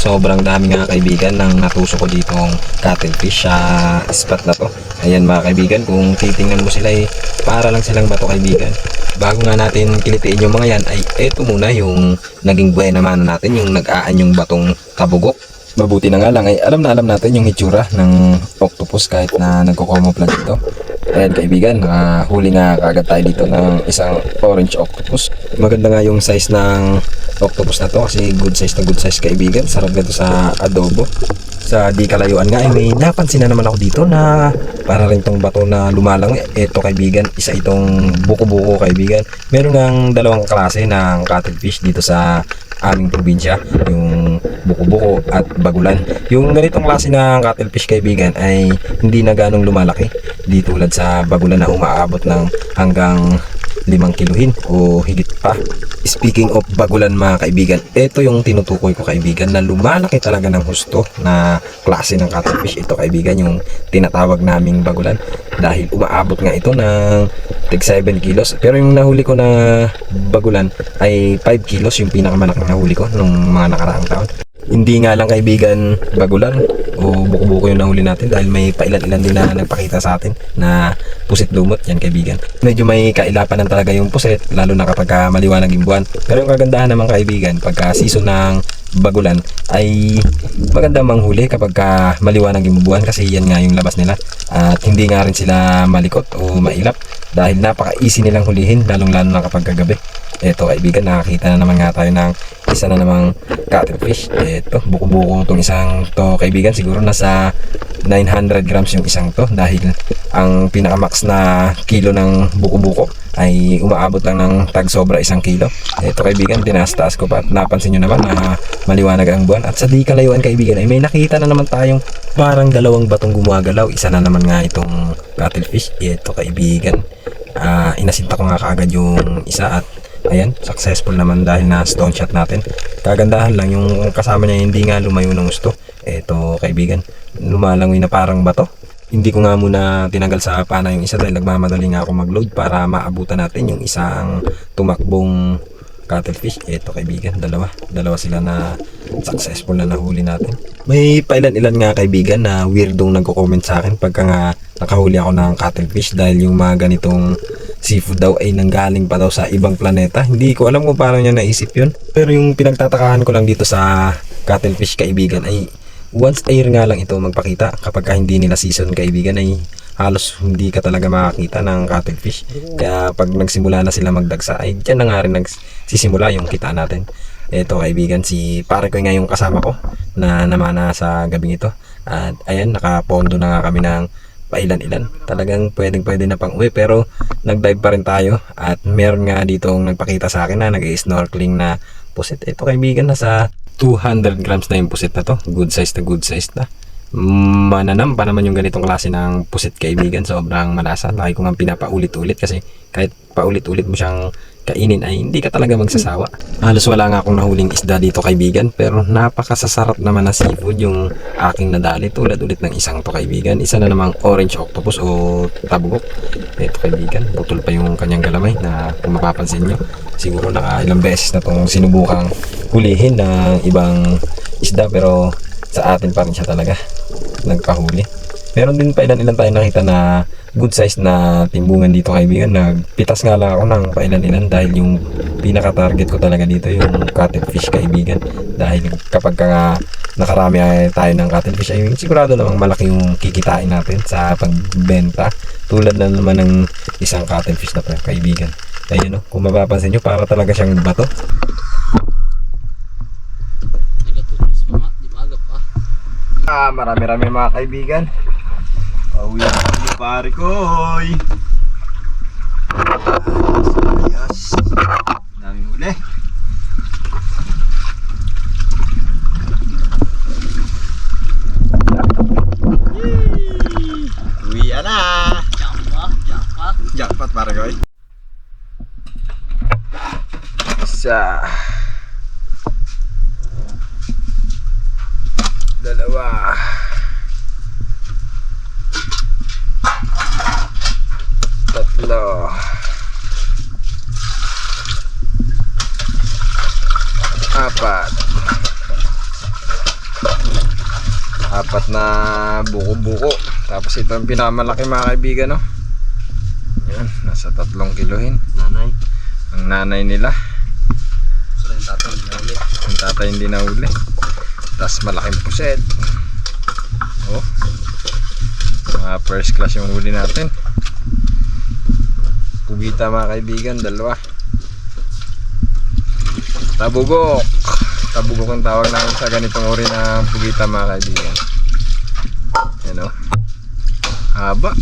sobrang dami nga kaibigan ng natuso ko ditong cuttlefish sa spot na to. Ayan mga kaibigan, kung titingnan mo sila para lang silang bato kaibigan. Bago nga natin kilitiin yung mga yan ay eto muna yung naging buena mano natin, yung nag-aanyong batong tabugok. Mabuti na nga lang ay alam na alam natin yung hitsura ng octopus kahit na nagko-camouflage dito. Ayan kaibigan, huli nga kagad tayo dito ng isang orange octopus. Maganda nga yung size ng octopus na to kasi good size kaibigan. Sarap nito sa adobo. Sa di kalayuan nga ay may napansin na naman ako dito na para rin tong bato na lumalang. Ito kaibigan, isa itong buko-buko kaibigan. Meron ngang dalawang klase ng cuttlefish dito sa aming probinsya, yung buko-buko at bagulan. Yung ganitong klase ng cuttlefish kaibigan ay hindi na ganong lumalaki, di tulad sa bagulan na umaabot ng hanggang 5 kiluhin o higit pa. Speaking of bagulan mga kaibigan, ito yung tinutukoy ko kaibigan na lumalaki talaga ng husto na klase ng cuttlefish. Ito kaibigan yung tinatawag naming bagulan dahil umaabot nga ito ng tig 7 kilos. Pero yung nahuli ko na bagulan ay 5 kilos yung pinakamalaking nahuli ko nung mga nakaraang taon. Hindi nga lang kaibigan bagulan o buko-buko yung nahuli natin dahil may pailan-ilan din na nagpakita sa atin na pusit lumot yan kaibigan. Medyo may kailapanan talaga yung pusit lalo na kapag maliwanag yung buwan. Pero yung kagandahan naman kaibigan pagka season ng bagulan ay maganda manghuli kapag maliwanag yung buwan kasi yan nga yung labas nila at hindi nga rin sila malikot o mailap dahil napaka-easy nilang hulihin lalong lalo na kapag kagabi. Eto kaibigan, nakakita na naman nga tayo ng isa na namang cuttlefish. Eto, buko-buko itong isang to kaibigan. Siguro nasa 900 grams yung isang to dahil ang pinakamax na kilo ng buko-buko ay umaabot lang ng tag sobra 1 kilo. Eto kaibigan, tinaas-taas ko pa at napansin nyo naman na maliwanag ang buwan. At sa di kalayuan kaibigan ay may nakita na naman tayong parang dalawang batong gumagalaw. Isa na naman nga itong cuttlefish. Eto kaibigan, inasinta ko nga kaagad yung isa at ayan, successful naman dahil na stone shot natin. Kagandahan lang yung kasama niya hindi nga lumayo ng gusto. Eto kaibigan, lumalangoy na parang bato. Hindi ko nga muna tinanggal sa pana yung isa dahil nagmamadali nga ako mag-load para maabutan natin yung isang tumakbong cuttlefish. Eto kaibigan, dalawa sila na successful na nahuli natin. May pailan-ilan nga kaibigan na weirdong nagko-comment sa akin pagka nga nakahuli ako ng cuttlefish dahil yung mga ganitong seafood daw ay nanggaling pa daw sa ibang planeta. Hindi ko alam kung paano niya naisip yun. Pero yung pinagtatakahan ko lang dito sa cuttlefish kaibigan ay once a year nga lang ito magpakita. Kapag hindi nila season kaibigan ay halos hindi ka talaga makakita ng cuttlefish. Kaya pag nagsimula na sila magdagsa ay dyan na nga rin nagsisimula yung kita natin. Ito kaibigan, si pare ko nga yung kasama ko na namana sa gabing ito. At ayan, nakapondo na nga kami ng pailan-ilan. Talagang pwede na pang uwi pero nag-dive pa rin tayo at meron nga ditong nagpakita sa akin na nag-snorkeling na pusit. Ito kaibigan, nasa 200 grams na yung pusit na to. Good size na. Mananam pa naman yung ganitong klase ng pusit kaibigan. Sobrang malasa. Lagi ko nga pinapaulit-ulit kasi kahit paulit-ulit mo siyang kainin ay hindi ka talaga magsasawa. Halos wala nga akong nahuling isda dito kaibigan pero napakasasarap naman na seafood yung aking nadali tulad ulit ng isang to kaibigan. Isa na namang orange octopus o tabugok. Ito kaibigan, putol pa yung kanyang galamay na kung mapapansin nyo. Siguro ilang beses na itong sinubukang hulihin ng ibang isda pero sa atin pa rin siya talaga nagpahuli. Meron din pa ilan tayo nakita na good size na timbungan dito kaibigan. Nagpitas nga lang ako ng pailan-ilan dahil yung pinaka-target ko talaga dito yung cuttlefish kaibigan. Dahil kapag nakarami tayo ng cuttlefish ay sigurado namang malaki yung kikitain natin sa pagbenta. Tulad na naman ng isang cuttlefish na kaibigan. Ayun kung mapapansin nyo para talaga siyang bato. Marami-rami mga kaibigan. Pauwi na kami pare koy. Ayos. Daming huli. Uwi na. Jackpot pare koy. Isa. Dalawa. Tatlo. Apat. 4 na buko-buko. Tapos ito ang pinakamalaki mga kaibigan, no? Yan, nasa 3 kilohin. Nanay. Ang nanay nila. So yung tatay hindi na ulit. Ang tatay hindi na uli. Tapos malaking puset. Oh. Mga first class yung huli natin. Pugita mga kaibigan, 2. Tabugok. Tabugok ang tawag namin sa ganitong uri na pugita mga kaibigan. Yan o. Haba.